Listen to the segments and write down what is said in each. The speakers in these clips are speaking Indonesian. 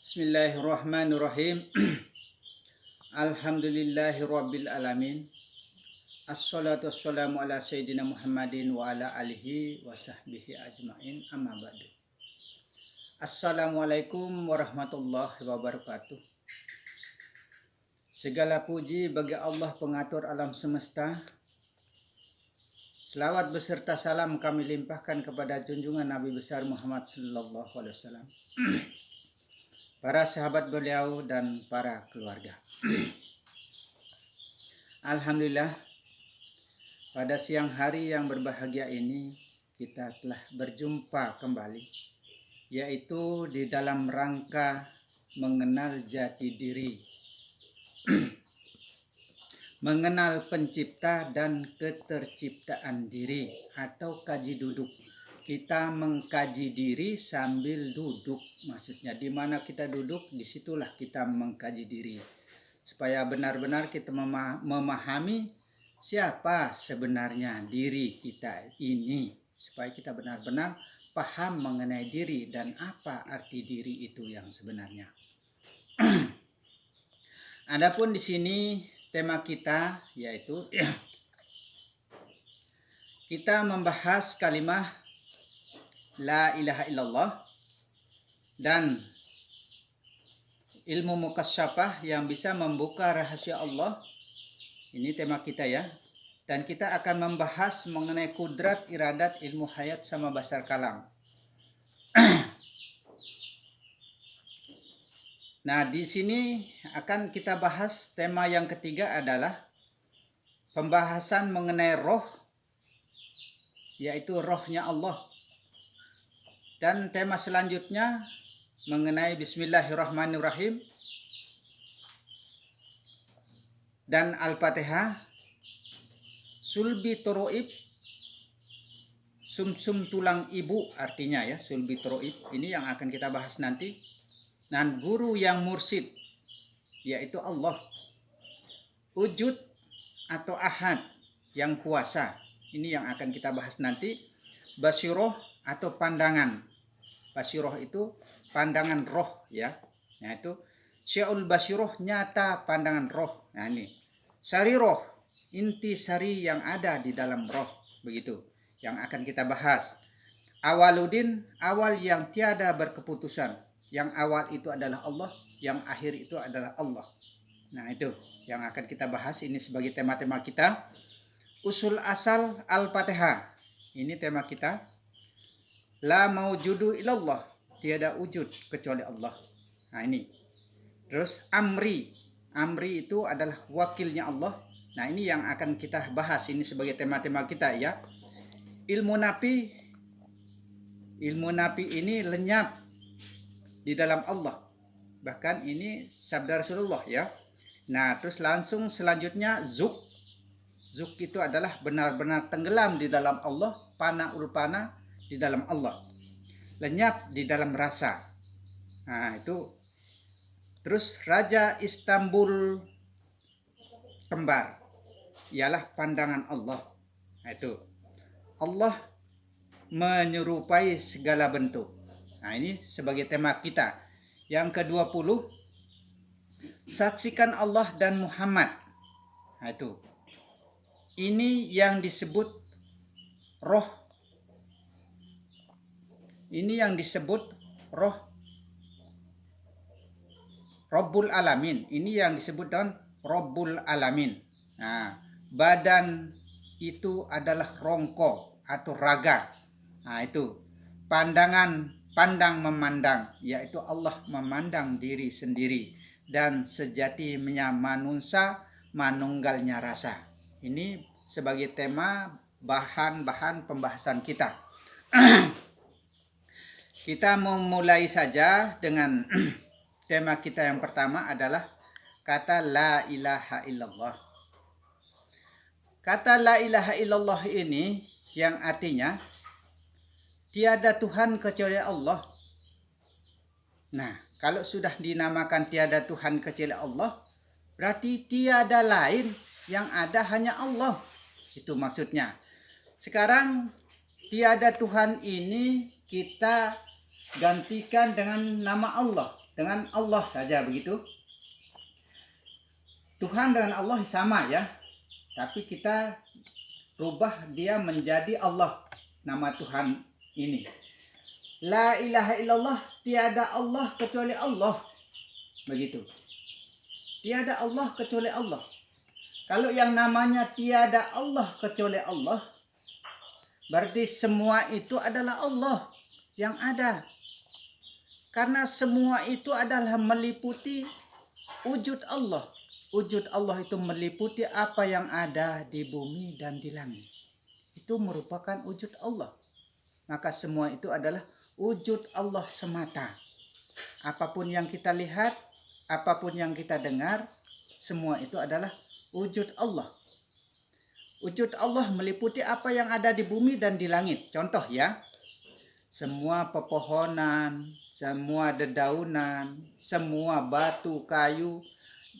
Bismillahirrahmanirrahim. Alhamdulillahirabbil alamin. Assalatu wassalamu ala sayyidina Muhammadin wa ala alihi wa sahbihi ajmain. Amma ba'du. Assalamualaikum warahmatullahi wabarakatuh. Segala puji bagi Allah pengatur alam semesta. Selawat beserta salam kami limpahkan kepada junjungan Nabi besar Muhammad sallallahu alaihi wasallam, para sahabat beliau dan para keluarga. Alhamdulillah, pada siang hari yang berbahagia ini kita telah berjumpa kembali, yaitu di dalam rangka mengenal jati diri, mengenal pencipta dan keterciptaan diri, atau kaji duduk. Kita mengkaji diri sambil duduk, maksudnya di mana kita duduk, disitulah kita mengkaji diri, supaya benar-benar kita memahami siapa sebenarnya diri kita ini, supaya kita benar-benar paham mengenai diri dan apa arti diri itu yang sebenarnya. Adapun di sini tema kita yaitu kita membahas kalimat La ilaha illallah dan ilmu mukasyafah yang bisa membuka rahasia Allah. Ini tema kita ya. Dan kita akan membahas mengenai kudrat, iradat, ilmu hayat sama basar kalam. Nah, di sini akan kita bahas tema yang ketiga adalah pembahasan mengenai roh, yaitu rohnya Allah. Dan tema selanjutnya mengenai Bismillahirrahmanirrahim dan Al-Fatihah, sulbi toroib, sumsum tulang ibu artinya ya, sulbi toroib. Ini yang akan kita bahas nanti. Dan guru yang mursyid, yaitu Allah. Wujud atau ahad yang kuasa. Ini yang akan kita bahas nanti. Basiroh atau pandangan. Basiroh itu pandangan roh ya. Nah itu syaul basiroh, nyata pandangan roh. Nah ini sari roh, inti sari yang ada di dalam roh, begitu yang akan kita bahas. Awaludin, awal yang tiada berkeputusan. Yang awal itu adalah Allah, yang akhir itu adalah Allah. Nah itu yang akan kita bahas, ini sebagai tema-tema kita. Usul asal Al-Fatihah, ini tema kita. La maujudu illallah, tiada wujud kecuali Allah. Nah ini. Terus amri, amri itu adalah wakilnya Allah. Nah ini yang akan kita bahas, ini sebagai tema-tema kita ya. Ilmu nafi ini lenyap di dalam Allah. Bahkan ini sabda Rasulullah ya. Nah terus langsung selanjutnya zuk. Zuk itu adalah benar-benar tenggelam di dalam Allah, pana ulpana di dalam Allah, lenyap di dalam rasa. Nah itu. Terus Raja Istanbul kembar, ialah pandangan Allah. Nah itu. Allah menyerupai segala bentuk. Nah ini sebagai tema kita. Yang ke-20, saksikan Allah dan Muhammad. Nah itu. Ini yang disebut roh. Ini yang disebut roh Rabbul Alamin. Ini yang disebut dengan Rabbul Alamin. Nah, badan itu adalah rongko atau raga. Nah itu. Pandangan, pandang memandang, yaitu Allah memandang diri sendiri. Dan sejatinya manungsa manunggalnya rasa. Ini sebagai tema bahan-bahan pembahasan kita. Kita memulai saja dengan tema kita yang pertama adalah kata la ilaha illallah. Kata la ilaha illallah ini yang artinya tiada Tuhan kecuali Allah. Nah, kalau sudah dinamakan tiada Tuhan kecuali Allah, berarti tiada lain, yang ada hanya Allah. Itu maksudnya. Sekarang tiada Tuhan ini kita gantikan dengan nama Allah. dengan Allah saja begitu. Tuhan dengan Allah sama ya, tapi kita rubah dia menjadi Allah, nama Tuhan ini. La ilaha illallah, tiada Allah kecuali Allah. Begitu. Tiada Allah kecuali Allah. Kalau yang namanya tiada Allah kecuali Allah, berarti semua itu adalah Allah yang ada. Karena semua itu adalah meliputi wujud Allah. Wujud Allah itu meliputi apa yang ada di bumi dan di langit. Itu merupakan wujud Allah. Maka semua itu adalah wujud Allah semata. Apapun yang kita lihat, apapun yang kita dengar, semua itu adalah wujud Allah. Wujud Allah meliputi apa yang ada di bumi dan di langit. Contoh ya, semua pepohonan, semua dedaunan, semua batu, kayu,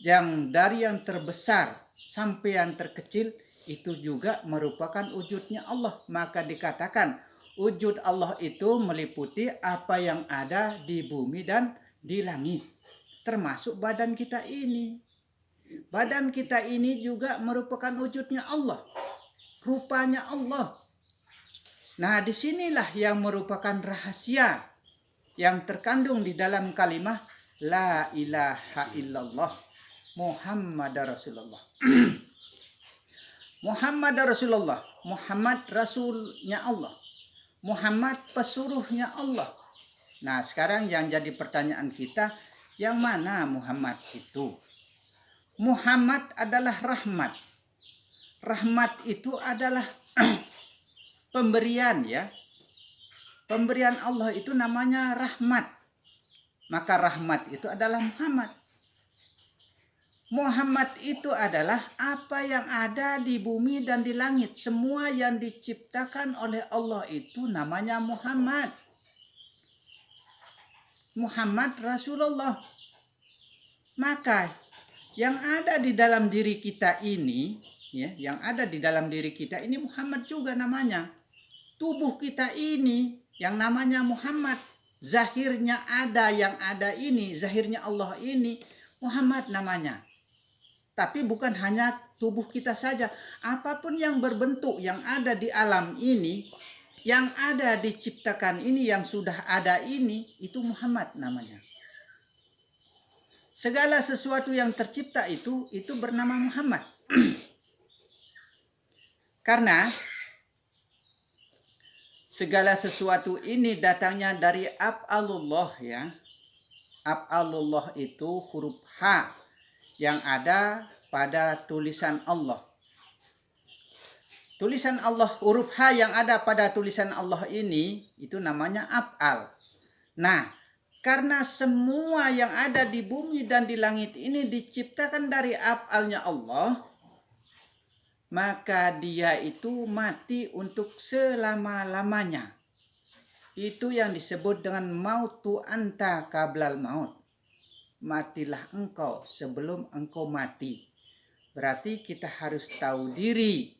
yang dari yang terbesar sampai yang terkecil itu juga merupakan wujudnya Allah. Maka dikatakan wujud Allah itu meliputi apa yang ada di bumi dan di langit. Termasuk badan kita ini. Badan kita ini juga merupakan wujudnya Allah. Rupanya Allah. Nah, disinilah yang merupakan rahasia yang terkandung di dalam kalimat La ilaha illallah Muhammad Rasulullah. Muhammad Rasulullah. Muhammad Rasulnya Allah. Muhammad pesuruhnya Allah. Nah, sekarang yang jadi pertanyaan kita, yang mana Muhammad itu? Muhammad adalah rahmat. Rahmat itu adalah pemberian ya. Pemberian Allah itu namanya rahmat. Maka rahmat itu adalah Muhammad. Muhammad itu adalah apa yang ada di bumi dan di langit. Semua yang diciptakan oleh Allah itu namanya Muhammad. Muhammad Rasulullah. Maka yang ada di dalam diri kita ini, ya, yang ada di dalam diri kita ini Muhammad juga namanya. Tubuh kita ini yang namanya Muhammad. Zahirnya ada, yang ada ini, zahirnya Allah ini Muhammad namanya. Tapi bukan hanya tubuh kita saja. Apapun yang berbentuk, yang ada di alam ini, yang ada diciptakan ini, yang sudah ada ini, itu Muhammad namanya. Segala sesuatu yang tercipta itu bernama Muhammad. Karena segala sesuatu ini datangnya dari af'alullah ya. Af'alullah itu huruf H yang ada pada tulisan Allah. Tulisan Allah, huruf H yang ada pada tulisan Allah ini, itu namanya af'al. Nah, karena semua yang ada di bumi dan di langit ini diciptakan dari af'alnya Allah, maka dia itu mati untuk selama-lamanya. Itu yang disebut dengan mautu anta qablal maut. Matilah engkau sebelum engkau mati. Berarti kita harus tahu diri.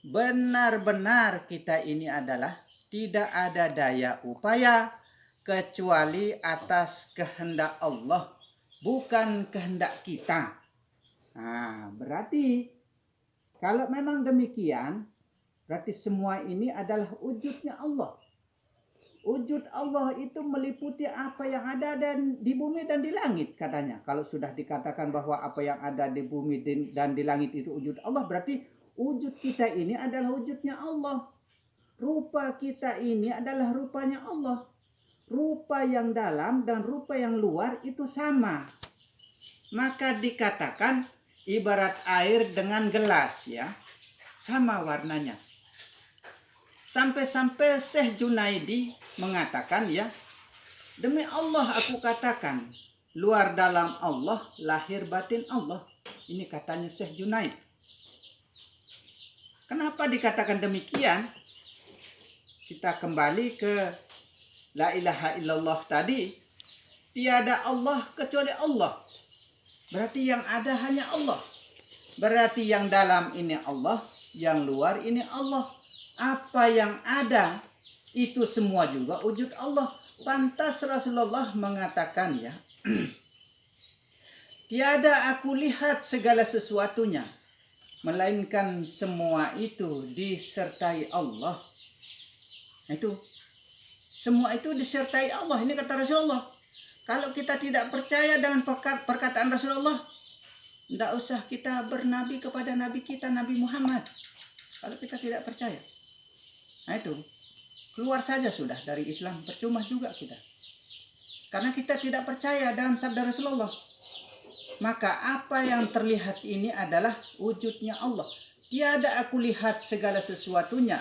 Benar-benar kita ini adalah tidak ada daya upaya kecuali atas kehendak Allah, bukan kehendak kita. Nah, berarti kalau memang demikian, berarti semua ini adalah wujudnya Allah. Wujud Allah itu meliputi apa yang ada dan di bumi dan di langit katanya. Kalau sudah dikatakan bahwa apa yang ada di bumi dan di langit itu wujud Allah, berarti wujud kita ini adalah wujudnya Allah. Rupa kita ini adalah rupanya Allah. Rupa yang dalam dan rupa yang luar itu sama. Maka dikatakan ibarat air dengan gelas ya. Sama warnanya. Sampai-sampai Syekh Junaidi mengatakan ya, demi Allah aku katakan, luar dalam Allah, lahir batin Allah. Ini katanya Syekh Junaid. Kenapa dikatakan demikian? Kita kembali ke La ilaha illallah tadi. Tiada Allah kecuali Allah. Berarti yang ada hanya Allah. Berarti yang dalam ini Allah, yang luar ini Allah. Apa yang ada itu semua juga wujud Allah. Pantas Rasulullah mengatakan ya, tiada aku lihat segala sesuatunya, melainkan semua itu disertai Allah. Itu semua itu disertai Allah. Ini kata Rasulullah. Kalau kita tidak percaya dengan perkataan Rasulullah, tidak usah kita bernabi kepada nabi kita, Nabi Muhammad. Kalau kita tidak percaya, nah itu keluar saja sudah dari Islam, percuma juga kita. Karena kita tidak percaya dengan sabda Rasulullah. Maka apa yang terlihat ini adalah wujudnya Allah. Tiada aku lihat segala sesuatunya,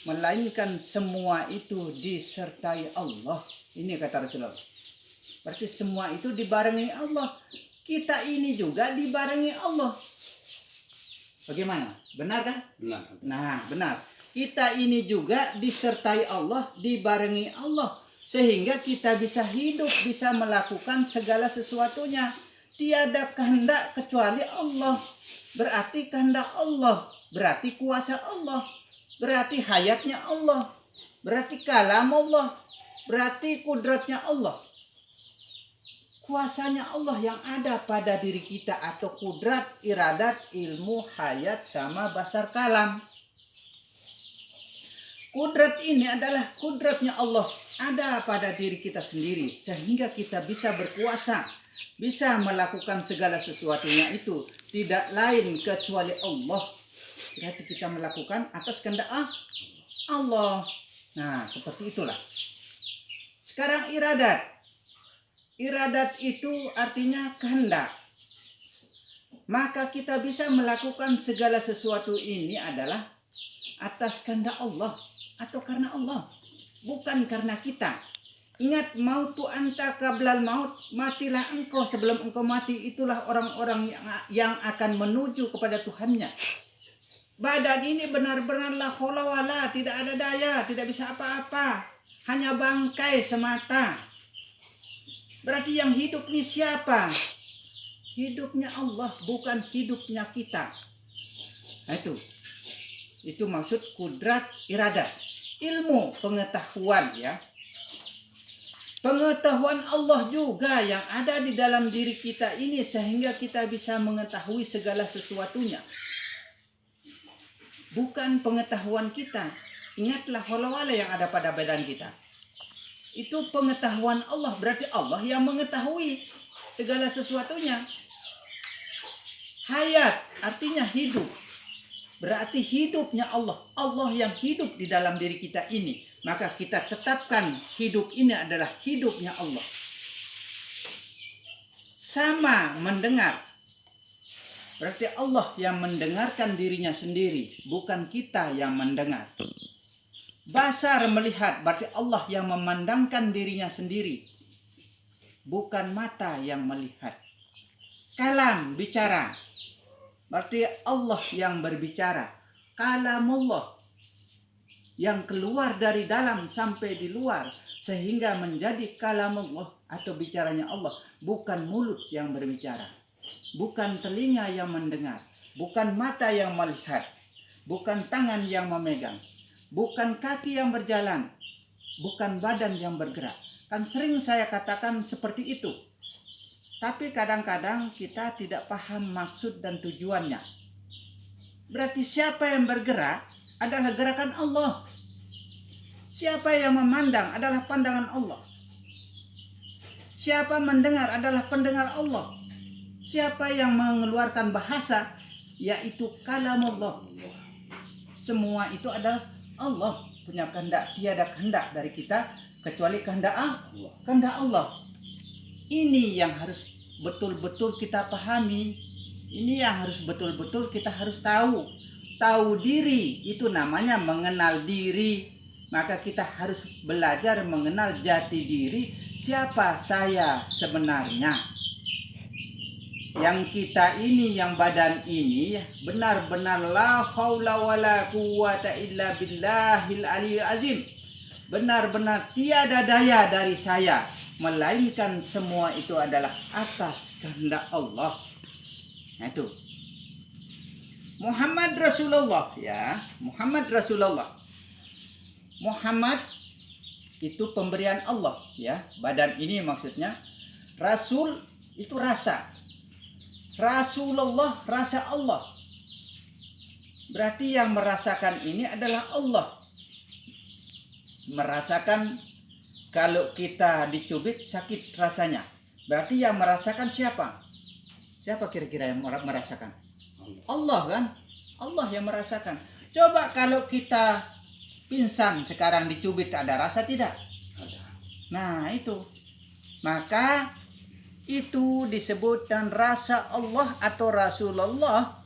melainkan semua itu disertai Allah. Ini kata Rasulullah. Berarti semua itu dibarengi Allah. Kita ini juga dibarengi Allah. Bagaimana? Benarkah? Benar. Nah, benar. Kita ini juga disertai Allah, dibarengi Allah. Sehingga kita bisa hidup, bisa melakukan segala sesuatunya. Tiada kehendak kecuali Allah. Berarti kehendak Allah. Berarti kuasa Allah. Berarti hayatnya Allah. Berarti kalam Allah. Berarti kudratnya Allah. Kuasanya Allah yang ada pada diri kita, atau kudrat, iradat, ilmu, hayat, sama basar kalam. Kudrat ini adalah kudratnya Allah, ada pada diri kita sendiri, sehingga kita bisa berkuasa, bisa melakukan segala sesuatunya itu tidak lain kecuali Allah. Berarti kita melakukan atas kehendak Allah. Nah, seperti itulah. Sekarang iradat. Iradat itu artinya kehendak. Maka kita bisa melakukan segala sesuatu ini adalah atas kehendak Allah atau karena Allah, bukan karena kita. Ingat, mautu anta qablal maut, matilah engkau sebelum engkau mati. Itulah orang-orang yang akan menuju kepada Tuhannya. Badan ini benar-benar la haula wala, tidak ada daya, tidak bisa apa-apa, hanya bangkai semata. Berarti yang hidup ini siapa? Hidupnya Allah, bukan hidupnya kita. Nah, itu maksud kudrat iradat. Ilmu, pengetahuan ya. Pengetahuan Allah juga yang ada di dalam diri kita ini, sehingga kita bisa mengetahui segala sesuatunya. Bukan pengetahuan kita. Ingatlah wala-wala yang ada pada badan kita. Itu pengetahuan Allah, berarti Allah yang mengetahui segala sesuatunya. Hayat artinya hidup. Berarti hidupnya Allah. Allah yang hidup di dalam diri kita ini. Maka kita tetapkan hidup ini adalah hidupnya Allah. Sama mendengar. Berarti Allah yang mendengarkan dirinya sendiri, bukan kita yang mendengar. Basar melihat, berarti Allah yang memandangkan dirinya sendiri, bukan mata yang melihat. Kalam, bicara, berarti Allah yang berbicara. Kalamullah yang keluar dari dalam sampai di luar, sehingga menjadi kalamullah atau bicaranya Allah. Bukan mulut yang berbicara, bukan telinga yang mendengar, bukan mata yang melihat, bukan tangan yang memegang, bukan kaki yang berjalan, bukan badan yang bergerak. Kan sering saya katakan seperti itu. Tapi kadang-kadang kita tidak paham maksud dan tujuannya. Berarti siapa yang bergerak adalah gerakan Allah. Siapa yang memandang adalah pandangan Allah. Siapa mendengar adalah pendengar Allah. Siapa yang mengeluarkan bahasa, yaitu kalam Allah. Semua itu adalah Allah punya kehendak. Tiada kehendak dari kita kecuali kehendak Allah. Ini yang harus betul-betul kita pahami. Ini yang harus betul-betul kita harus tahu. Tahu diri itu namanya mengenal diri. Maka kita harus belajar mengenal jati diri. Siapa saya sebenarnya? Yang kita ini, yang badan ini, benar-benar la haula wala quwata illa billahil aliyil azim. Benar-benar tiada daya dari saya, melainkan semua itu adalah atas kehendak Allah. Nah itu. Muhammad Rasulullah ya, Muhammad Rasulullah. Muhammad itu pemberian Allah ya. Badan ini maksudnya. Rasul itu rasa. Rasulullah rasa Allah. Berarti yang merasakan ini adalah Allah. Merasakan kalau kita dicubit sakit rasanya. Berarti yang merasakan siapa? Siapa kira-kira yang merasakan? Allah kan? Allah yang merasakan. Coba kalau kita pingsan sekarang dicubit ada rasa tidak? Nah itu. Maka itu disebut dan rasa Allah atau Rasulullah.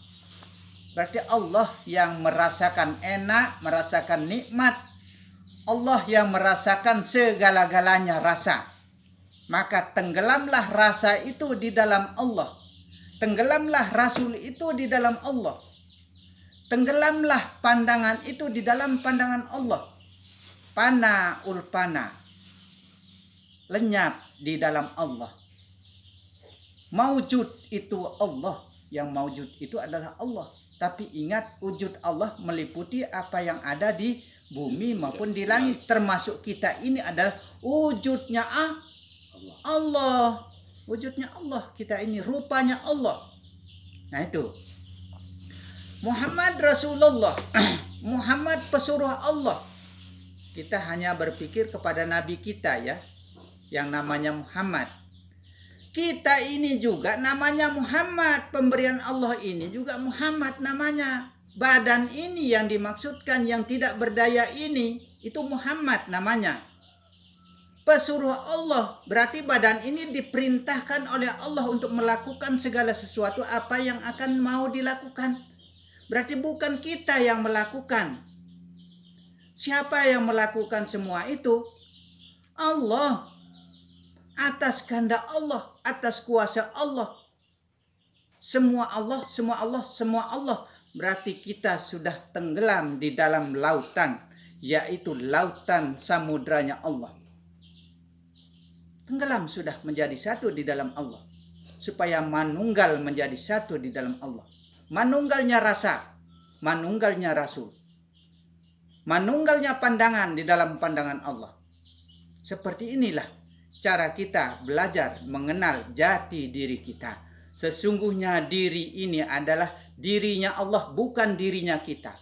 Berarti Allah yang merasakan enak, merasakan nikmat. Allah yang merasakan segala-galanya rasa. Maka tenggelamlah rasa itu di dalam Allah. Tenggelamlah Rasul itu di dalam Allah. Tenggelamlah pandangan itu di dalam pandangan Allah. Pana ulpana. Lenyap di dalam Allah. Maujud itu Allah. Yang maujud itu adalah Allah. Tapi ingat wujud Allah meliputi apa yang ada di bumi maupun di langit. Termasuk kita ini adalah wujudnya Allah. Wujudnya Allah. Kita ini rupanya Allah. Nah itu. Muhammad Rasulullah. Muhammad pesuruh Allah. Kita hanya berpikir kepada Nabi kita ya. Yang namanya Muhammad. Kita ini juga namanya Muhammad. Pemberian Allah ini juga Muhammad namanya. Badan ini yang dimaksudkan yang tidak berdaya ini. Itu Muhammad namanya. Pesuruh Allah. Berarti badan ini diperintahkan oleh Allah untuk melakukan segala sesuatu apa yang akan mau dilakukan. Berarti bukan kita yang melakukan. Siapa yang melakukan semua itu? Allah. Atas kehendak Allah, atas kuasa Allah. Semua Allah, semua Allah, semua Allah. Berarti kita sudah tenggelam di dalam lautan, yaitu lautan samudranya Allah. Tenggelam sudah menjadi satu di dalam Allah. Supaya manunggal menjadi satu di dalam Allah. Manunggalnya rasa, manunggalnya Rasul. Manunggalnya pandangan di dalam pandangan Allah. Seperti inilah cara kita belajar mengenal jati diri kita. Sesungguhnya diri ini adalah dirinya Allah, bukan dirinya kita.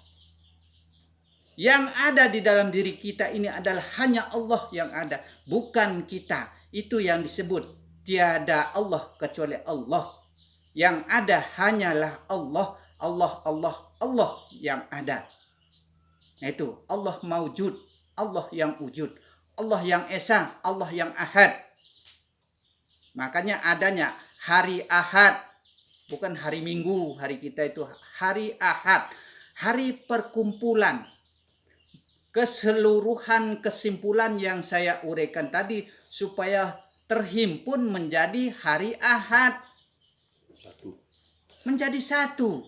Yang ada di dalam diri kita ini adalah hanya Allah yang ada, bukan kita. Itu yang disebut tiada Allah kecuali Allah. Yang ada hanyalah Allah, Allah, Allah, Allah yang ada. Nah itu Allah maujud, Allah yang wujud. Allah yang Esa, Allah yang Ahad. Makanya adanya hari Ahad. Bukan hari Minggu, hari kita itu hari Ahad. Hari perkumpulan. Keseluruhan kesimpulan yang saya uraikan tadi supaya terhimpun menjadi hari Ahad. Menjadi satu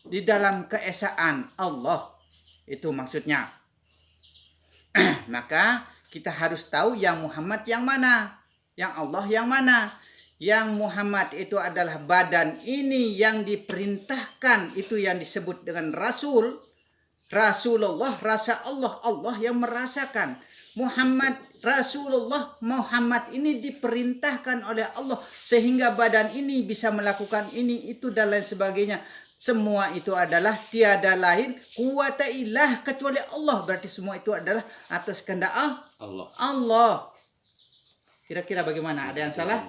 di dalam keesaan Allah. Itu maksudnya. Maka kita harus tahu yang Muhammad yang mana. Yang Allah yang mana. Yang Muhammad itu adalah badan ini yang diperintahkan. Itu yang disebut dengan Rasul. Rasulullah, rasa Allah. Allah yang merasakan. Muhammad, Rasulullah, Muhammad ini diperintahkan oleh Allah. Sehingga badan ini bisa melakukan ini, itu dan lain sebagainya. Semua itu adalah tiada lain kuwata ilah kecuali Allah. Berarti semua itu adalah atas kehendak Allah. Kira-kira bagaimana? Ada yang salah?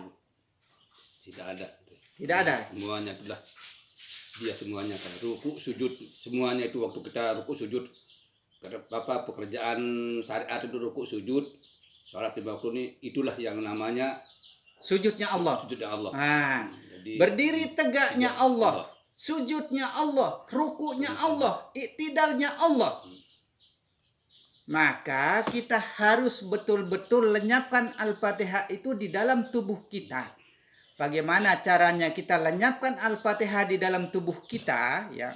Tidak ada. Tidak ada. Semuanya itulah dia semuanya kan. Ruku, sujud, semuanya itu waktu kita ruku, sujud. Apa pekerjaan syariat itu ruku, sujud, salat 5 waktu ini itulah yang namanya sujudnya Allah. Sujudnya Allah. Nah, jadi, berdiri tegaknya Allah. Sujudnya Allah, rukunya Allah, iktidalnya Allah. Maka kita harus betul-betul lenyapkan Al-Fatihah itu di dalam tubuh kita. Bagaimana caranya kita lenyapkan Al-Fatihah di dalam tubuh kita ya?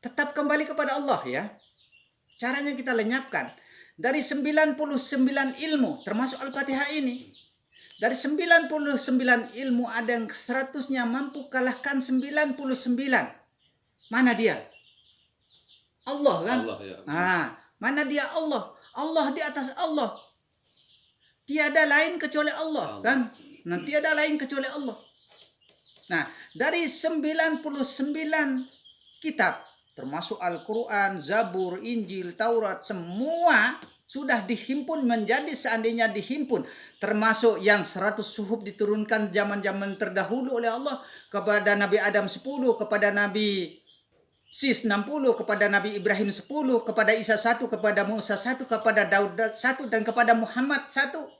Tetap kembali kepada Allah ya. Caranya kita lenyapkan dari 99 ilmu termasuk Al-Fatihah ini. Dari 99 ilmu ada yang 100-nya mampu kalahkan 99. Mana dia? Allah kan? Allah, ya. Nah, mana dia Allah? Allah di atas Allah. Tiada lain kecuali Allah, kan? Nah, tiada lain kecuali Allah. Nah, dari 99 kitab, termasuk Al-Quran, Zabur, Injil, Taurat, semua sudah dihimpun menjadi, seandainya dihimpun, termasuk yang 100 suhuf diturunkan zaman-zaman terdahulu oleh Allah kepada Nabi Adam 10, kepada Nabi Sis 60, kepada Nabi Ibrahim 10, kepada Isa 1, kepada Musa 1, kepada Daud 1, dan kepada Muhammad 1.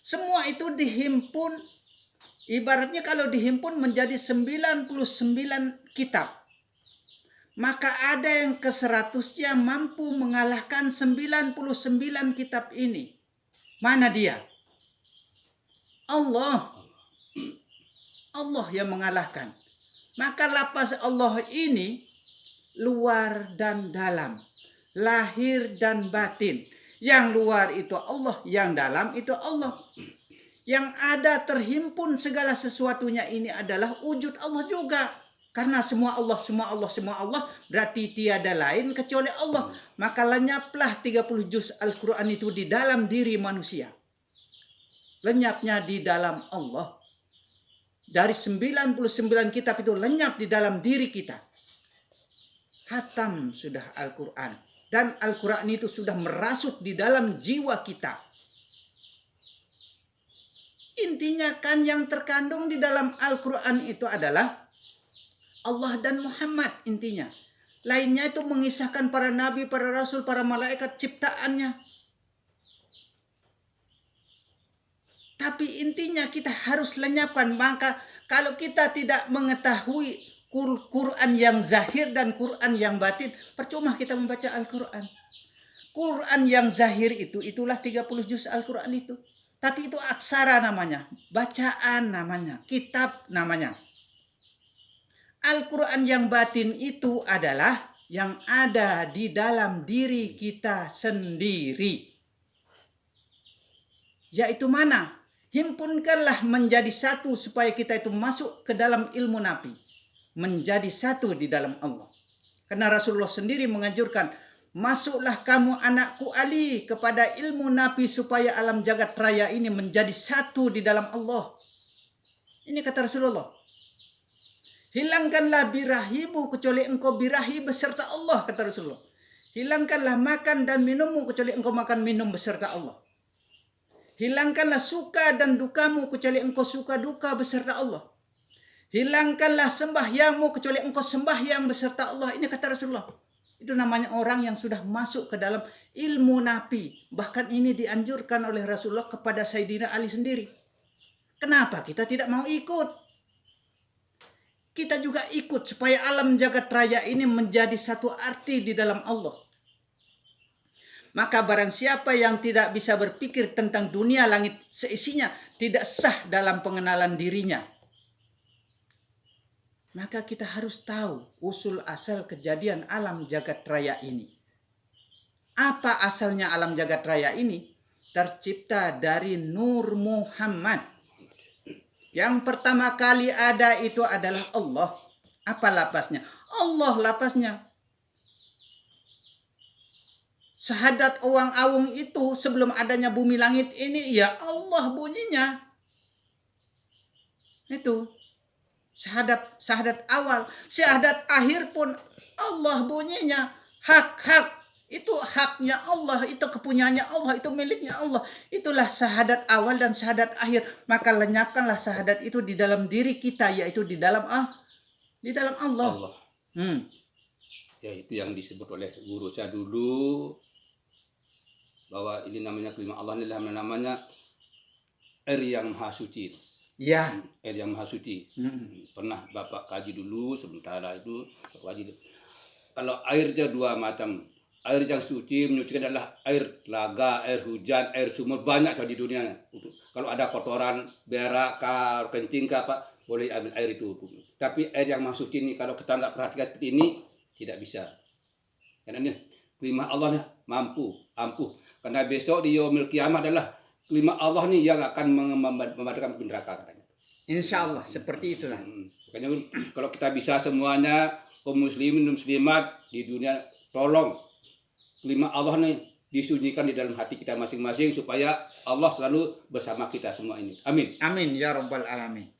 Semua itu dihimpun, ibaratnya kalau dihimpun menjadi 99 kitab. Maka ada yang ke-100-nya mampu mengalahkan 99 kitab ini. Mana dia? Allah. Allah yang mengalahkan. Maka lafaz Allah ini luar dan dalam, lahir dan batin. Yang luar itu Allah, yang dalam itu Allah. Yang ada terhimpun segala sesuatunya ini adalah wujud Allah juga. Karena semua Allah, semua Allah, semua Allah, berarti tiada lain kecuali Allah. Maka lenyaplah 30 juz Al-Quran itu di dalam diri manusia. Lenyapnya di dalam Allah. Dari 99 kitab itu lenyap di dalam diri kita. Khatam sudah Al-Quran. Dan Al-Quran itu sudah merasuk di dalam jiwa kita. Intinya kan yang terkandung di dalam Al-Quran itu adalah Allah dan Muhammad intinya. Lainnya itu mengisahkan para nabi, para rasul, para malaikat ciptaannya. Tapi intinya kita harus lenyapkan. Maka kalau kita tidak mengetahui Quran yang zahir dan Quran yang batin, percuma kita membaca Al-Quran. Quran yang zahir itu, itulah 30 juz Al-Quran itu. Tapi itu aksara namanya, bacaan namanya, kitab namanya. Al-Quran yang batin itu adalah yang ada di dalam diri kita sendiri. Yaitu mana? Himpunkanlah menjadi satu supaya kita itu masuk ke dalam ilmu nafi. Menjadi satu di dalam Allah. Karena Rasulullah sendiri menganjurkan, masuklah kamu anakku Ali kepada ilmu nafi supaya alam jagat raya ini menjadi satu di dalam Allah. Ini kata Rasulullah. Hilangkanlah birahimu kecuali engkau birahi beserta Allah, kata Rasulullah. Hilangkanlah makan dan minummu kecuali engkau makan minum beserta Allah. Hilangkanlah suka dan dukamu kecuali engkau suka duka beserta Allah. Hilangkanlah sembahyangmu kecuali engkau sembahyang beserta Allah. Ini kata Rasulullah. Itu namanya orang yang sudah masuk ke dalam ilmu nafi. Bahkan ini dianjurkan oleh Rasulullah kepada Sayyidina Ali sendiri. Kenapa kita tidak mau ikut? Kita juga ikut supaya alam jagat raya ini menjadi satu arti di dalam Allah. Maka barang siapa yang tidak bisa berpikir tentang dunia langit seisinya, tidak sah dalam pengenalan dirinya. Maka kita harus tahu usul asal kejadian alam jagat raya ini. Apa asalnya alam jagat raya ini? Tercipta dari Nur Muhammad. Yang pertama kali ada itu adalah Allah. Apa lapasnya? Allah lapasnya. Syahadat Owang Awung itu sebelum adanya bumi langit ini, ya Allah bunyinya. Itu. Syahadat awal. Syahadat akhir pun Allah bunyinya. Hak-hak. Itu haknya Allah, itu kepunyaannya Allah, itu miliknya Allah. Itulah syahadat awal dan syahadat akhir. Maka lenyapkanlah syahadat itu di dalam diri kita, yaitu di dalam Allah. Allah. Ya itu yang disebut oleh guru saya dulu, bahwa ini namanya kelima Allah, ini namanya air yang maha suci. Ya. Air yang maha suci. Pernah Bapak kaji dulu sementara itu. Kaji. Kalau airnya dua macam. Air yang suci menyucikan adalah air telaga, air hujan, air sumur, banyak di dunia. Kalau ada kotoran, berak, kencing, apa, boleh ambil air itu. Tapi air yang masuk ini, kalau kita nggak perhatikan seperti ini, tidak bisa. Karena ini kelima Allah mampu, ampuh. Karena besok di yaumil kiamat adalah kelima Allah nih yang akan memadamkan neraka katanya. Insya Allah seperti itulah. Makanya kalau kita bisa semuanya, kaum muslimin dan muslimat di dunia, tolong kelima Allah nih disunyikan di dalam hati kita masing-masing supaya Allah selalu bersama kita semua ini. Amin. Amin ya rabbal alamin.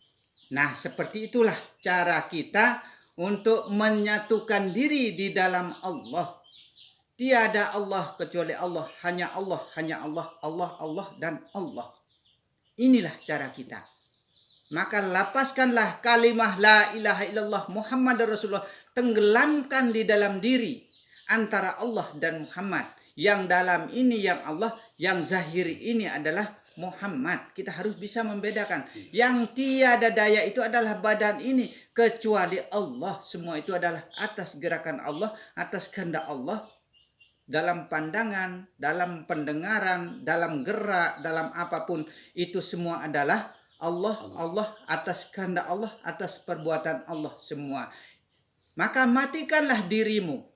Nah, seperti itulah cara kita untuk menyatukan diri di dalam Allah. Tiada Allah kecuali Allah, hanya Allah, hanya Allah, Allah, Allah, dan Allah. Inilah cara kita. Maka lapaskanlah kalimah la ilaha illallah Muhammad Rasulullah. Tenggelamkan di dalam diri antara Allah dan Muhammad. Yang dalam ini yang Allah, yang zahiri ini adalah Muhammad. Kita harus bisa membedakan. Yang tiada daya itu adalah badan ini. Kecuali Allah. Semua itu adalah atas gerakan Allah, atas kehendak Allah. Dalam pandangan, dalam pendengaran, dalam gerak, dalam apapun. Itu semua adalah Allah, Allah, atas kehendak Allah, atas perbuatan Allah semua. Maka matikanlah dirimu.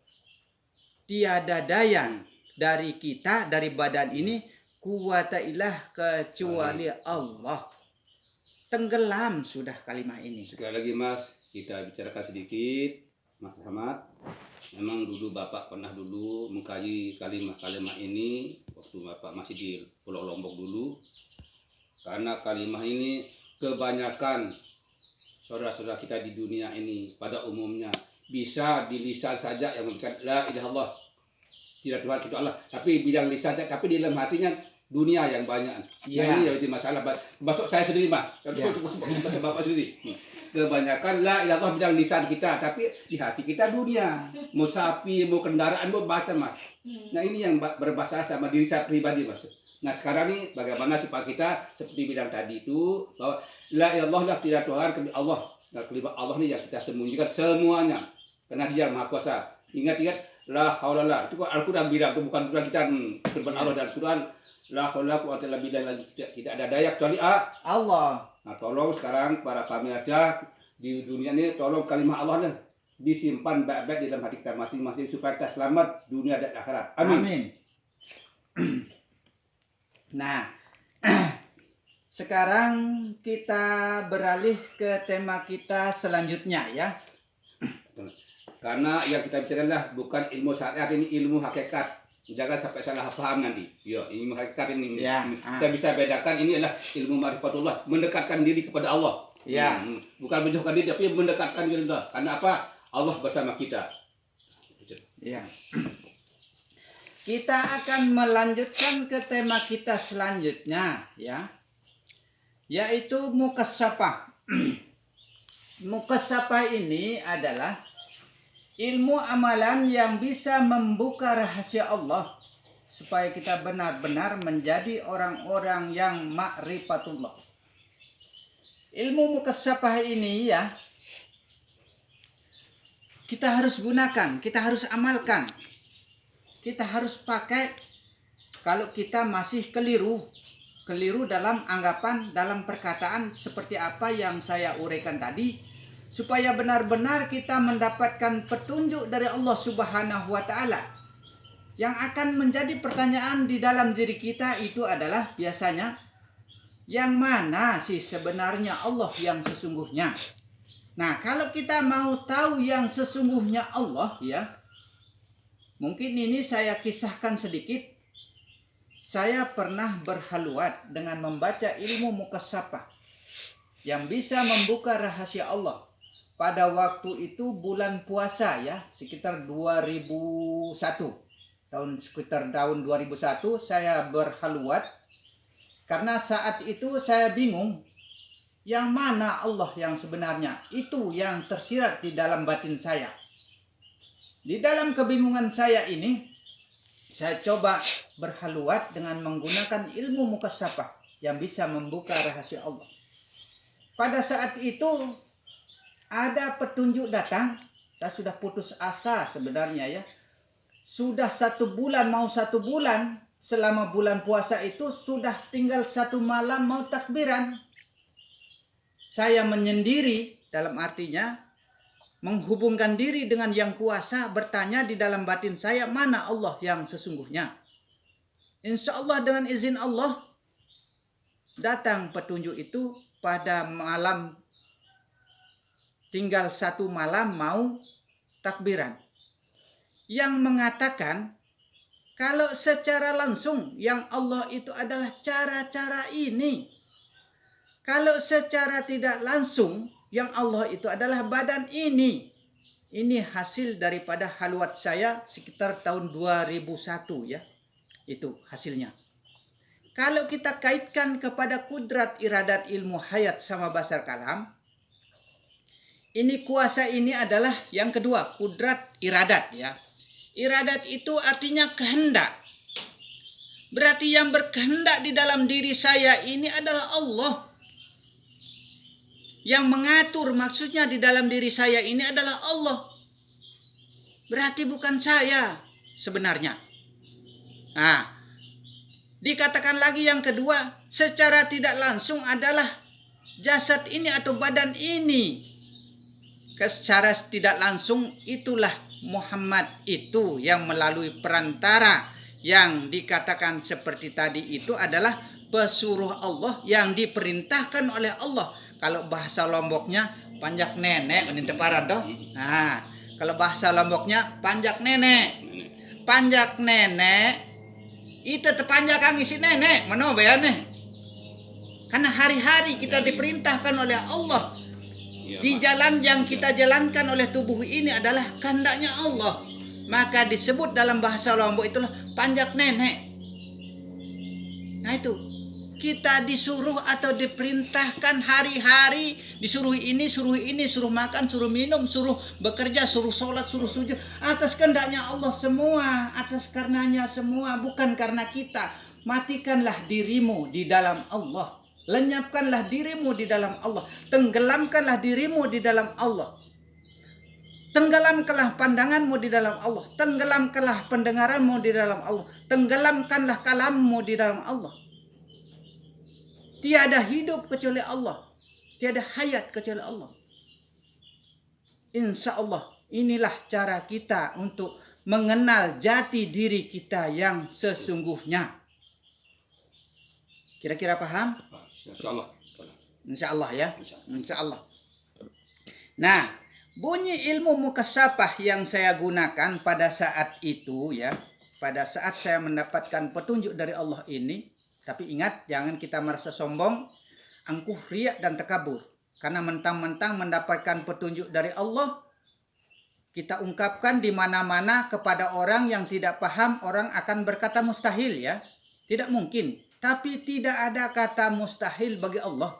Tiada daya dari kita, dari badan ini, quwata ilah kecuali Allah. Tenggelam sudah kalimat ini. Sekali lagi Mas, kita bicarakan sedikit, Mas Rahmat. Memang dulu Bapak pernah dulu mengkaji kalimat-kalimat ini waktu Bapak masih di Pulau Lombok dulu. Karena kalimat ini kebanyakan saudara-saudara kita di dunia ini pada umumnya bisa di lisan saja yang mengucapkan la ilaha illallah. Tidak Tuhan kecuali Allah, tapi bilang lisan saja, tapi di dalam hatinya dunia yang banyak. Ya. Nah, ini jadi masalah. Masuk saya sendiri Mas, Ya. masuk Bapak sendiri. Kebanyakan la ilaha illallah bilang lisan kita, tapi di hati kita dunia. Mau sapi, mau kendaraan, mau macam Mas. Nah ini yang berbahasa sama diri saya pribadi Mas. Nah sekarang ini bagaimana supaya kita seperti bilang tadi itu bahwa la ilaha illallah tidak Tuhan kecuali Allah. Nah kalimat Allah ini yang kita sembunyikan semuanya karena Dia Maha Kuasa. Ingat la haula la, itu Al-Qur'an bilang, itu bukan Quran kita, firman Allah dan Quran, la haula quwwata illa billah, tidak ada daya kecuali Allah. Nah tolong sekarang para pemirsa di dunia ini, tolong kalimat Allah nih disimpan baik-baik di dalam hati kita masing-masing supaya kita selamat dunia dan akhirat. Amin. Amin. Nah, sekarang kita beralih ke tema kita selanjutnya ya. Karena yang kita bicarakan adalah bukan ilmu syariat, ini ilmu hakikat. Jangan sampai salah paham nanti. Ya, ilmu hakikat ini Ya, kita bisa bedakan, ini adalah ilmu ma'rifatullah, mendekatkan diri kepada Allah. Ya. Bukan menjauhkan diri, tapi mendekatkan diri Allah. Karena apa? Allah bersama kita. Ya. Kita akan melanjutkan ke tema kita selanjutnya ya. Yaitu mukasyafah. Mukasyafah ini adalah ilmu amalan yang bisa membuka rahasia Allah supaya kita benar-benar menjadi orang-orang yang ma'rifatullah. Ilmu mukasyafah ini ya kita harus gunakan, kita harus amalkan. Kita harus pakai kalau kita masih keliru dalam anggapan, dalam perkataan seperti apa yang saya uraikan tadi, supaya benar-benar kita mendapatkan petunjuk dari Allah Subhanahu wa taala. Yang akan menjadi pertanyaan di dalam diri kita itu adalah biasanya, yang mana sih sebenarnya Allah yang sesungguhnya? Nah, kalau kita mau tahu yang sesungguhnya Allah ya, mungkin ini saya kisahkan sedikit. Saya pernah berhaluat dengan membaca ilmu mukasyafah yang bisa membuka rahasia Allah. Pada waktu itu bulan puasa ya, sekitar 2001. Sekitar tahun 2001 saya berhaluat. Karena saat itu saya bingung, yang mana Allah yang sebenarnya? Itu yang tersirat di dalam batin saya. Di dalam kebingungan saya ini, saya coba berhaluat dengan menggunakan ilmu mukasyafah yang bisa membuka rahasia Allah. Pada saat itu ada petunjuk datang. Saya sudah putus asa sebenarnya ya. Sudah 1 bulan, mau 1 bulan. Selama bulan puasa itu sudah tinggal 1 malam mau takbiran. Saya menyendiri, dalam artinya menghubungkan diri dengan yang kuasa, bertanya di dalam batin saya, mana Allah yang sesungguhnya? Insya Allah dengan izin Allah, datang petunjuk itu pada malam, tinggal 1 malam mau takbiran. Yang mengatakan, Kalau secara langsung yang Allah itu adalah cara-cara ini. Kalau secara tidak langsung yang Allah itu adalah badan ini. Ini hasil daripada halwat saya sekitar tahun 2001 ya. Itu hasilnya. Kalau kita kaitkan kepada kudrat iradat ilmu hayat sama basar kalam, ini kuasa ini adalah yang kedua, kudrat iradat ya. Iradat itu artinya kehendak. Berarti yang berkehendak di dalam diri saya ini adalah Allah. Yang mengatur maksudnya di dalam diri saya ini adalah Allah. Berarti bukan saya sebenarnya. Nah, dikatakan lagi yang kedua, secara tidak langsung adalah jasad ini atau badan ini. Secara tidak langsung itulah Muhammad itu yang melalui perantara yang dikatakan seperti tadi itu adalah pesuruh Allah yang diperintahkan oleh Allah. Kalau bahasa Lomboknya panjak nenek ini teparan toh. Nah, kalau bahasa Lomboknya panjak nenek. Panjak nenek itu tepanjak kang isi nenek, mana bayane? Karena hari-hari kita diperintahkan oleh Allah. Di jalan yang kita jalankan oleh tubuh ini adalah kehendaknya Allah. Maka disebut dalam bahasa Lombok itulah panjak nenek. Nah itu, kita disuruh atau diperintahkan hari-hari, disuruh ini, suruh makan, suruh minum, suruh bekerja, suruh sholat, suruh sujud. Atas kehendaknya Allah semua, atas karenanya semua, bukan karena kita. Matikanlah dirimu di dalam Allah. Lenyapkanlah dirimu di dalam Allah. Tenggelamkanlah dirimu di dalam Allah. Tenggelamkanlah pandanganmu di dalam Allah. Tenggelamkanlah pendengaranmu di dalam Allah. Tenggelamkanlah kalammu di dalam Allah. Tiada hidup kecuali Allah. Tiada hayat kecuali Allah. Insya Allah inilah cara kita untuk mengenal jati diri kita yang sesungguhnya. Kira-kira paham? Insya Allah. Insya Allah ya. Insya Allah. Nah, bunyi ilmu mukasyafah yang saya gunakan pada saat itu ya. Pada saat saya mendapatkan petunjuk dari Allah ini. Tapi ingat, jangan kita merasa sombong, angkuh, riak, dan takabur. Karena mentang-mentang mendapatkan petunjuk dari Allah, kita ungkapkan di mana-mana kepada orang yang tidak paham, orang akan berkata mustahil ya. Tidak mungkin. Tapi tidak ada kata mustahil bagi Allah.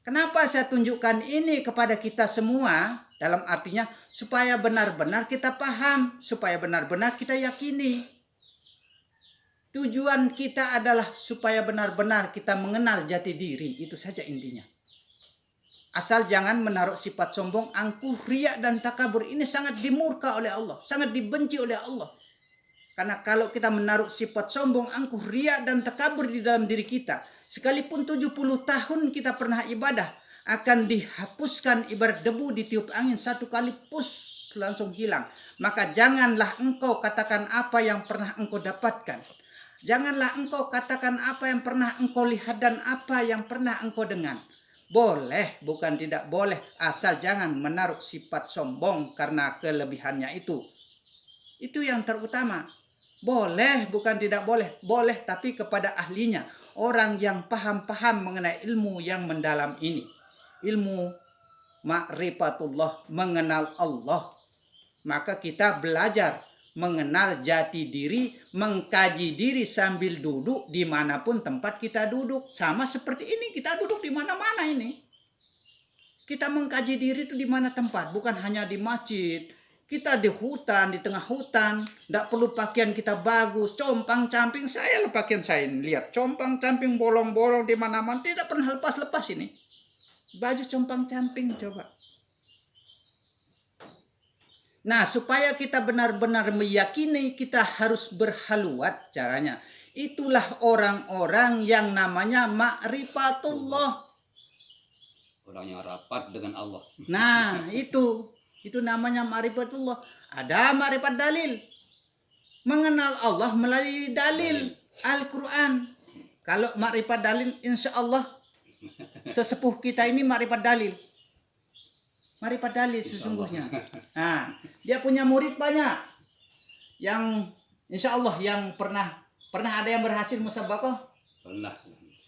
Kenapa saya tunjukkan ini kepada kita semua? Dalam artinya supaya benar-benar kita paham, supaya benar-benar kita yakini. Tujuan kita adalah supaya benar-benar kita mengenal jati diri. Itu saja intinya. Asal jangan menaruh sifat sombong, angkuh, riak, dan takabur. Ini sangat dimurka oleh Allah. Sangat dibenci oleh Allah. Karena kalau kita menaruh sifat sombong, angkuh, riak, dan takabur di dalam diri kita. Sekalipun 70 tahun kita pernah ibadah. Akan dihapuskan ibarat debu ditiup angin. Satu kali pus langsung hilang. Maka janganlah engkau katakan apa yang pernah engkau dapatkan. Janganlah engkau katakan apa yang pernah engkau lihat dan apa yang pernah engkau dengar. Boleh, bukan tidak boleh. Asal jangan menaruh sifat sombong karena kelebihannya itu. Itu yang terutama. Boleh, bukan tidak boleh. Boleh, tapi kepada ahlinya. Orang yang paham-paham mengenai ilmu yang mendalam ini. Ilmu ma'rifatullah, mengenal Allah. Maka kita belajar mengenal jati diri, mengkaji diri sambil duduk dimanapun tempat kita duduk. Sama seperti ini, kita duduk di mana-mana ini. Kita mengkaji diri itu di mana tempat, bukan hanya di masjid. Kita di hutan, di tengah hutan, tidak perlu pakaian kita bagus, compang-camping. Saya lah pakaian saya ini, lihat, compang-camping, bolong-bolong di mana-mana, tidak pernah lepas-lepas ini. Baju compang-camping coba. Nah, supaya kita benar-benar meyakini, kita harus berhaluat caranya. Itulah orang-orang yang namanya ma'rifatullah. Orang yang rapat dengan Allah. Nah, itu namanya ma'rifatullah. Ada ma'rifat dalil. Mengenal Allah melalui dalil Al-Quran. Kalau ma'rifat dalil, insya Allah sesepuh kita ini ma'rifat dalil. Ma'rifat dalil sesungguhnya. Nah, dia punya murid banyak. Yang Insya Allah yang pernah ada yang berhasil musabaqah? Pernah.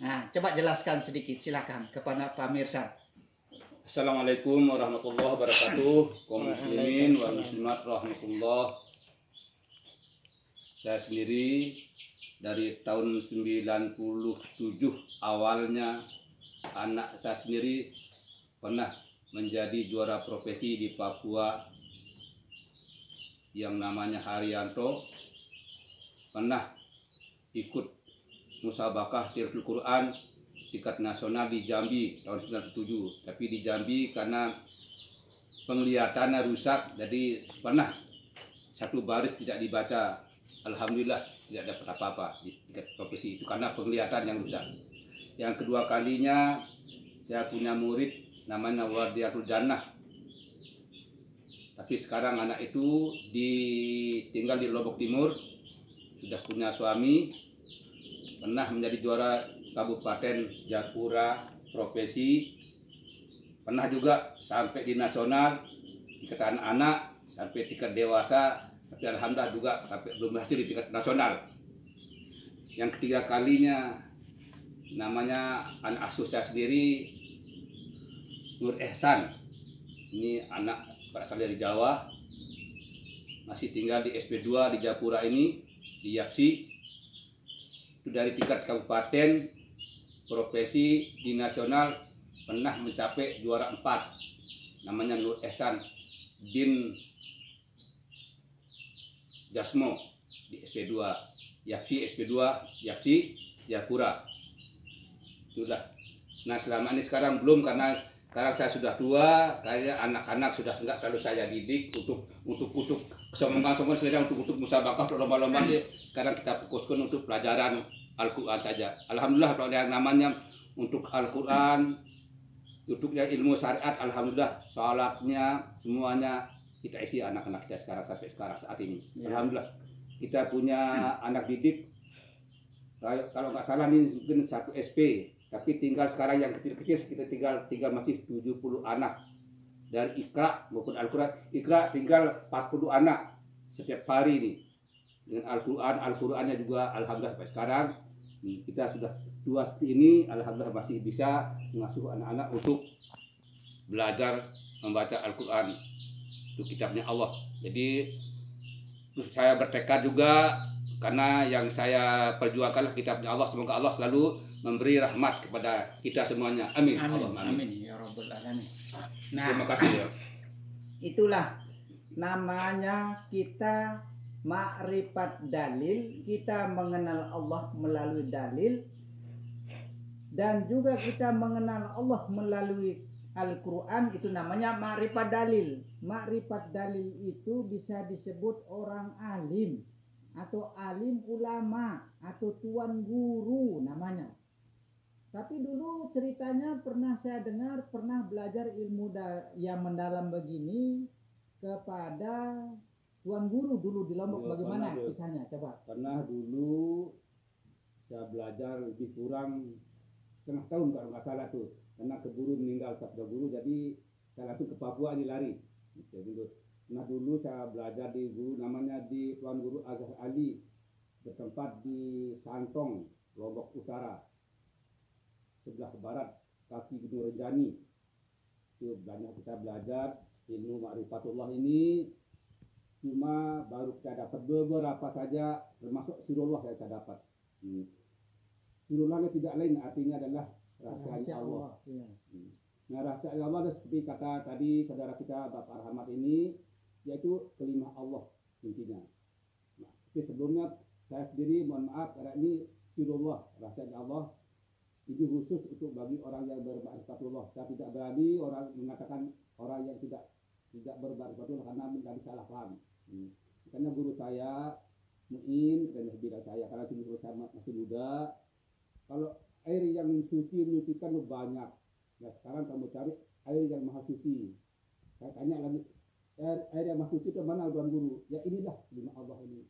Nah, coba jelaskan sedikit, silakan kepada pemirsa. Assalamualaikum warahmatullahi wabarakatuh. Kaum muslimin wal muslimat rahmatullah. Saya sendiri dari tahun 97 awalnya anak saya sendiri pernah menjadi juara profesi di Papua yang namanya Haryanto, pernah ikut musabaqah Tilawatul Quran tingkat nasional di Jambi tahun 97. Tapi di Jambi karena penglihatannya rusak, jadi pernah satu baris tidak dibaca. Alhamdulillah tidak dapat apa-apa di tingkat profesi itu karena penglihatan yang rusak. Yang kedua kalinya saya punya murid namanya Wardiyatul Jannah. Tapi sekarang anak itu tinggal di Lombok Timur, sudah punya suami, pernah menjadi juara Kabupaten Jayapura profesi, pernah juga sampai di nasional tingkat anak-anak sampai tingkat dewasa, tapi alhamdulillah juga sampai belum berhasil di tingkat nasional. Yang ketiga kalinya namanya anak asuh saya sendiri Nur Ehsan. Ini anak berasal dari Jawa, masih tinggal di SP2 di Jayapura ini, di Yapsi. Itu dari tingkat kabupaten, profesi di nasional pernah mencapai juara 4. Namanya Nur Ehsan bin Jasmo di SP2 Yapsi, SP2 Yapsi Jayapura. Itulah. Nah selama ini sekarang belum, karena sekarang saya sudah tua, kayak anak-anak sudah enggak terlalu saya didik untuk kesombongan saja, untuk musabaqah, untuk lomba-lomba. Sekarang kita fokuskan untuk pelajaran Al-Quran saja. Alhamdulillah kalau yang namanya untuk Al-Quran, untuk yang ilmu syariat, alhamdulillah salatnya semuanya kita isi anak-anak kita sekarang sampai sekarang saat ini. Ya. Alhamdulillah kita punya anak didik, kalau nggak salah ini mungkin 1 SP, tapi tinggal sekarang yang kecil-kecil kita tinggal masih 70 anak. Dari Iqra maupun Al-Quran, Iqra tinggal 40 anak setiap hari ini. Dengan Al-Qurannya juga alhamdulillah sampai sekarang kita sudah tua seperti ini, alhamdulillah masih bisa mengasuh anak-anak untuk belajar membaca Al-Quran, itu kitabnya Allah. Jadi saya bertekad juga, karena yang saya perjuangkanlah kitabnya Allah. Semoga Allah selalu memberi rahmat kepada kita semuanya. Amin. Amin. Allah, amin. Ya Rabbul Alamin. Nah, terima kasih ya. Itulah namanya kita ma'rifat dalil, kita mengenal Allah melalui dalil, dan juga kita mengenal Allah melalui Al-Quran, itu namanya ma'rifat dalil. Ma'rifat dalil itu bisa disebut orang alim, atau alim ulama, atau tuan guru namanya. Tapi dulu ceritanya pernah saya dengar, pernah belajar ilmu yang mendalam begini kepada tuan guru dulu di Lombok. Bagaimana kisahnya? Coba. Pernah dulu saya belajar lebih kurang setengah tahun kalau nggak salah tuh, karena keburu meninggal sabda guru, jadi saya langsung ke Papua ini lari. Jadi, nah dulu saya belajar di guru namanya di tuan guru Azhar Ali, bertempat di Santong, Lombok Utara, sebelah barat kaki Gunung Renjani. Itu banyak kita belajar ilmu ma'rifatullah ini. Cuma baru saya dapat beberapa saja, termasuk sirullah yang saya dapat. Sirullahnya tidak lain, artinya adalah rahasia Allah. Ya. Nah rahasia Allah seperti kata tadi saudara kita Bapak Rahmat ini, yaitu kelimah Allah intinya. Nah, tapi sebelumnya saya sendiri mohon maaf, karena ini sirullah, rahasia Allah. Ini khusus untuk bagi orang yang berma'rifatullah. Saya tidak berani orang mengatakan orang yang tidak berma'rifatullah karena menjadi salah paham. Karena guru saya Mu'in dan bilang saya, karena guru saya masih muda, kalau air yang suci menyucikan banyak. Nah sekarang kamu cari air yang maha suci. Saya tanya lagi, air yang maha suci itu mana tuan guru? Ya inilah lima Allah ini.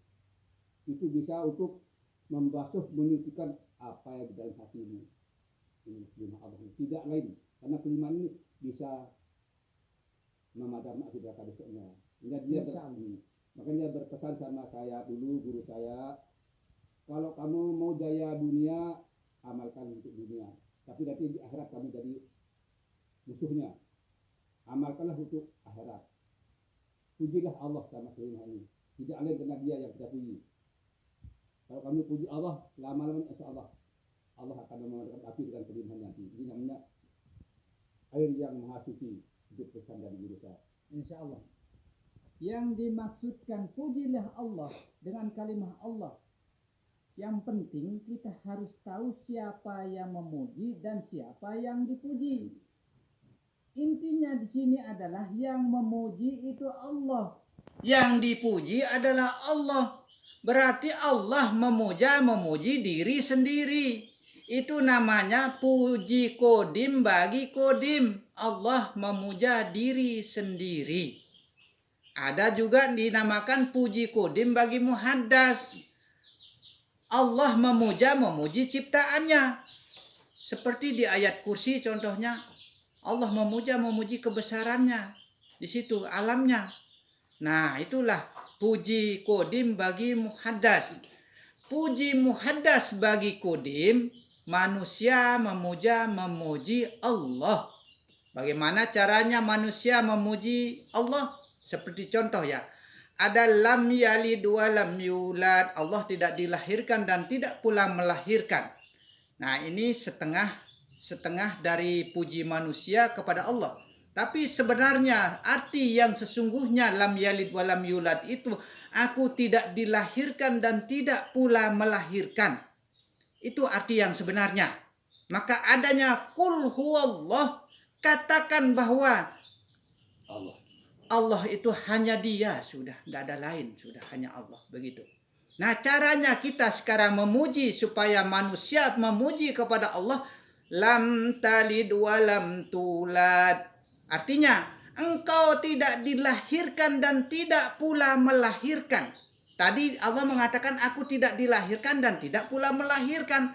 Itu bisa untuk membasuh, menyucikan apa yang di dalam hati ini. Ini lima Allah ini. Tidak lain. Karena kelima ini bisa memadamkan dosa-dosanya. Dia Makanya dia berpesan sama saya dulu, guru saya, kalau kamu mau jaya dunia, amalkan untuk dunia. Tapi nanti di akhirat kamu jadi musuhnya. Amalkanlah untuk akhirat. Pujilah Allah sama kalimat ini. Tidak lain karena dia yang kita puji. Kalau kamu puji Allah, lama-lama insya Allah akan memadamkan api dengan kalimat nanti. Ini namanya air yang maha suci. Itu pesan dari guru saya. Insya Allah. Yang dimaksudkan pujilah Allah dengan kalimat Allah. Yang penting kita harus tahu siapa yang memuji dan siapa yang dipuji. Intinya di sini adalah yang memuji itu Allah. Yang dipuji adalah Allah. Berarti Allah memuji diri sendiri. Itu namanya puji kodim bagi kodim. Allah memuja diri sendiri. Ada juga dinamakan puji kodim bagi muhaddas. Allah memuji ciptaannya. Seperti di ayat kursi contohnya. Allah memuji kebesarannya. Di situ alamnya. Nah itulah puji kodim bagi muhaddas. Puji muhaddas bagi kodim. Manusia memuji Allah. Bagaimana caranya manusia memuji Allah? Seperti contoh ya. Ada lam yalid wa lam yulad. Allah tidak dilahirkan dan tidak pula melahirkan. Nah ini setengah dari puji manusia kepada Allah. Tapi sebenarnya arti yang sesungguhnya lam yalid wa lam yulad itu aku tidak dilahirkan dan tidak pula melahirkan. Itu arti yang sebenarnya. Maka adanya qul huwallah, katakan bahwa Allah itu hanya dia, sudah nggak ada lain, sudah hanya Allah, begitu. Nah caranya kita sekarang memuji supaya manusia memuji kepada Allah, lam talid wa lam tulad. Artinya engkau tidak dilahirkan dan tidak pula melahirkan. Tadi Allah mengatakan aku tidak dilahirkan dan tidak pula melahirkan.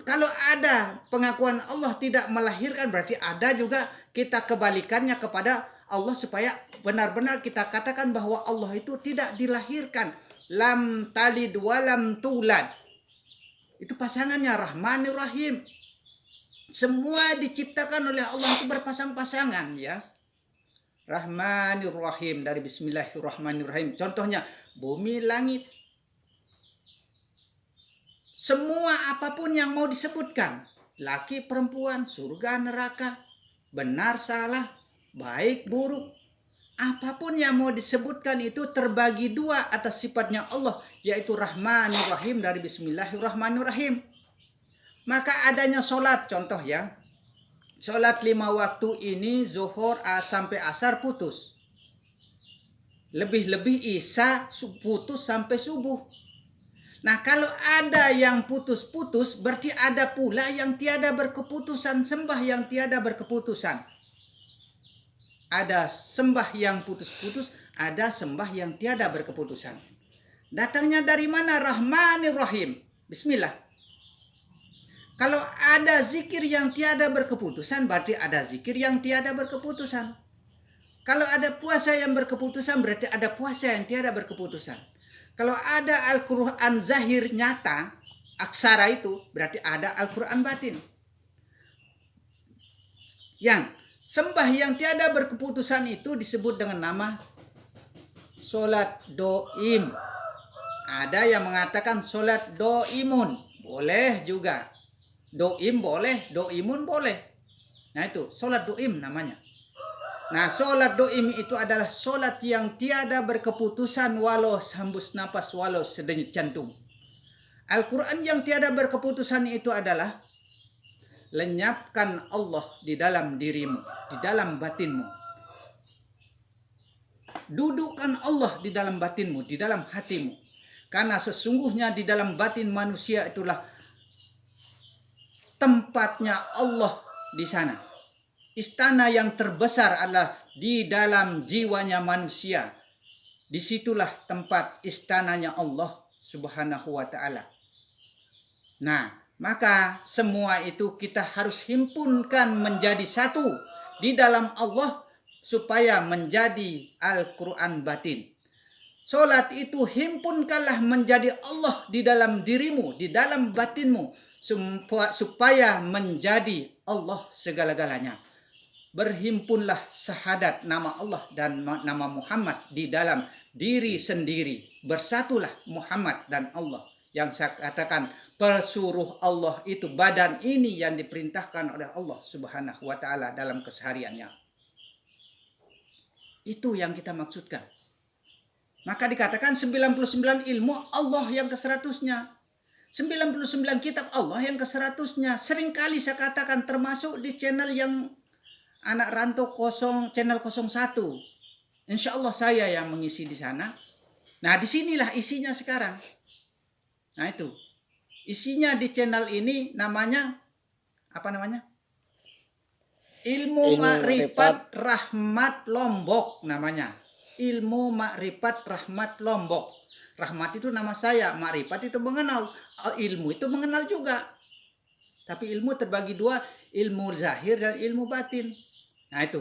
Kalau ada pengakuan Allah tidak melahirkan, berarti ada juga kita kebalikannya kepada Allah supaya benar-benar kita katakan bahwa Allah itu tidak dilahirkan. Lam talid wa lam tulad. Itu pasangannya Rahmanir Rahim. Semua diciptakan oleh Allah itu berpasang-pasangan ya. Rahmanir Rahim dari Bismillahirrahmanirrahim. Contohnya bumi, langit. Semua apapun yang mau disebutkan. Laki, perempuan, surga, neraka. Benar, salah, baik, buruk. Apapun yang mau disebutkan itu terbagi dua atas sifatnya Allah. Yaitu Rahmanir Rahim dari Bismillahirrahmanirrahim. Maka adanya sholat contoh ya. Sholat 5 waktu ini zuhur sampai asar putus. Lebih-lebih isya putus sampai subuh. Nah kalau ada yang putus-putus berarti ada pula yang tiada berkeputusan, sembah yang tiada berkeputusan. Ada sembah yang putus-putus, ada sembah yang tiada berkeputusan. Datangnya dari mana? Rahmanir Rahim. Bismillah. Kalau ada zikir yang tiada berkeputusan, berarti ada zikir yang tiada berkeputusan. Kalau ada puasa yang berkeputusan, berarti ada puasa yang tiada berkeputusan. Kalau ada Al-Quran zahir nyata, aksara itu, berarti ada Al-Quran batin. Yang sembah yang tiada berkeputusan itu disebut dengan nama solat doim. Ada yang mengatakan solat doimun. Boleh juga. Doim boleh, doimun boleh. Nah itu, solat doim namanya. Nah, solat doim itu adalah solat yang tiada berkeputusan walau hembus napas, walau sedenyut jantung. Al-Quran yang tiada berkeputusan itu adalah lenyapkan Allah di dalam dirimu, di dalam batinmu. Dudukkan Allah di dalam batinmu, di dalam hatimu. Karena sesungguhnya di dalam batin manusia itulah tempatnya Allah di sana. Istana yang terbesar adalah di dalam jiwanya manusia. Disitulah tempat istananya Allah Subhanahu wa ta'ala. Nah, maka semua itu kita harus himpunkan menjadi satu di dalam Allah supaya menjadi Al-Quran batin. Solat itu himpunkanlah menjadi Allah di dalam dirimu, di dalam batinmu, supaya menjadi Allah segala-galanya. Berhimpunlah syahadat nama Allah dan nama Muhammad di dalam diri sendiri. Bersatulah Muhammad dan Allah. Yang saya katakan, pesuruh Allah itu badan ini yang diperintahkan oleh Allah Subhanahu wa ta'ala dalam kesehariannya. Itu yang kita maksudkan. Maka dikatakan 99 ilmu Allah yang ke-100-nya. 99 kitab Allah yang ke-100-nya. Seringkali saya katakan termasuk di channel yang Anak Rantau channel 01. Insya Allah saya yang mengisi di sana. Nah, disinilah isinya sekarang. Nah, itu. Isinya di channel ini namanya, apa namanya? Ilmu Makrifat Rahmat Lombok namanya. Ilmu Makrifat Rahmat Lombok. Rahmat itu nama saya, Makrifat itu mengenal. Ilmu itu mengenal juga. Tapi ilmu terbagi dua, ilmu zahir dan ilmu batin. Nah, itu.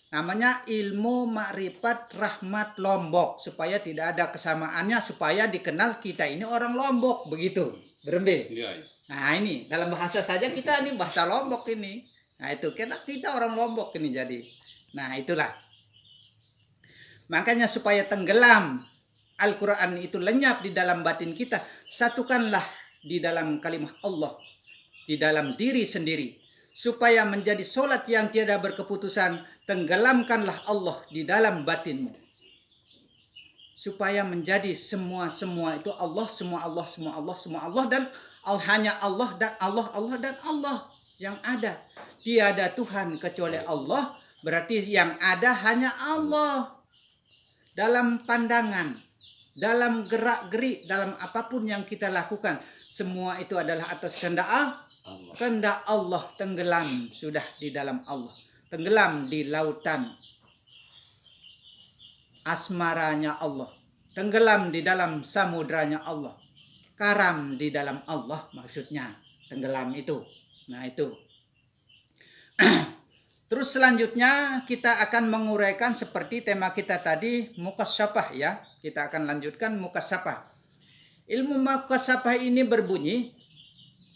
Namanya ilmu Makrifat Rahmat Lombok, supaya tidak ada kesamaannya, supaya dikenal kita ini orang Lombok, begitu. Berembe. Ya. Nah, ini dalam bahasa saja kita ini bahasa Lombok ini. Nah, itu kita orang Lombok ini jadi. Nah, itulah. Makanya supaya tenggelam Al-Quran itu lenyap di dalam batin kita, satukanlah di dalam kalimat Allah, di dalam diri sendiri. Supaya menjadi solat yang tiada berkeputusan, tenggelamkanlah Allah di dalam batinmu. Supaya menjadi semua itu Allah, semua Allah, semua Allah, semua Allah, dan hanya Allah dan Allah, Allah dan Allah yang ada. Tiada Tuhan kecuali Allah, berarti yang ada hanya Allah. Dalam pandangan, dalam gerak-gerik, dalam apapun yang kita lakukan, semua itu adalah atas kehendak Allah. Kehendak Allah, tenggelam sudah di dalam Allah. Tenggelam di lautan asmaranya Allah. Tenggelam di dalam samudranya Allah. Karam di dalam Allah maksudnya. Tenggelam itu. Nah, itu. Terus selanjutnya kita akan menguraikan seperti tema kita tadi, mukasyafah ya. Kita akan lanjutkan mukasyafah. Ilmu mukasyafah ini berbunyi,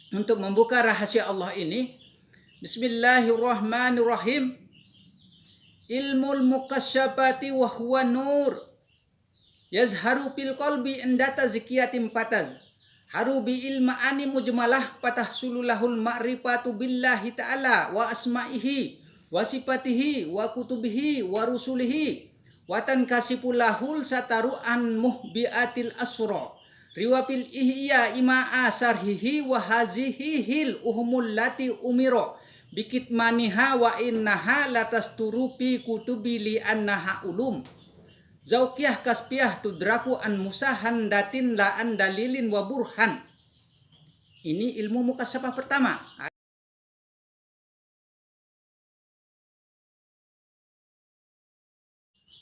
untuk membuka rahasia Allah ini, Bismillahirrahmanirrahim. Ilmul mukasyafati wa huwa nur. Yazharu fil qalbi indata zikiyatim pataz. Haru bi ilma'ani mujmalah patah sululahul ma'rifatu billahi ta'ala wa asma'ihi wa sifatihi wa kutubihi wa rusulihi wa tankasipulahul sataru an muhbiatil asra. Riwapil ihya ima asarhihi wa hazihi hil uhumul lati umiro bikitmaniha wa innaha latasturupi kutubi li annaha ulum. Zaukiyah kasbiyah tudraku an musahan datin la an dalilin wa burhan. Ini ilmu mukasyafah pertama.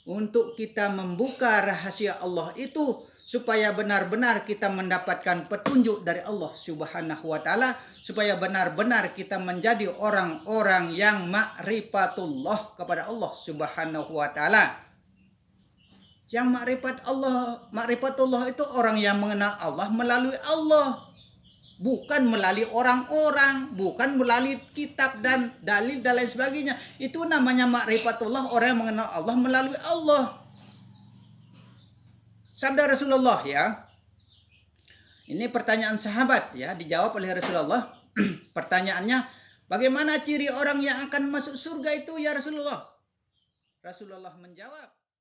Untuk kita membuka rahasia Allah itu, supaya benar-benar kita mendapatkan petunjuk dari Allah Subhanahu wa ta'ala, supaya benar-benar kita menjadi orang-orang yang ma'rifatullah kepada Allah Subhanahu wa ta'ala. Yang ma'rifatullah itu orang yang mengenal Allah melalui Allah, bukan melalui orang-orang, bukan melalui kitab dan dalil dan lain sebagainya. Itu namanya ma'rifatullah, orang yang mengenal Allah melalui Allah. Sabda Rasulullah ya. Ini pertanyaan sahabat ya, dijawab oleh Rasulullah. Pertanyaannya, bagaimana ciri orang yang akan masuk surga itu ya Rasulullah? Rasulullah menjawab,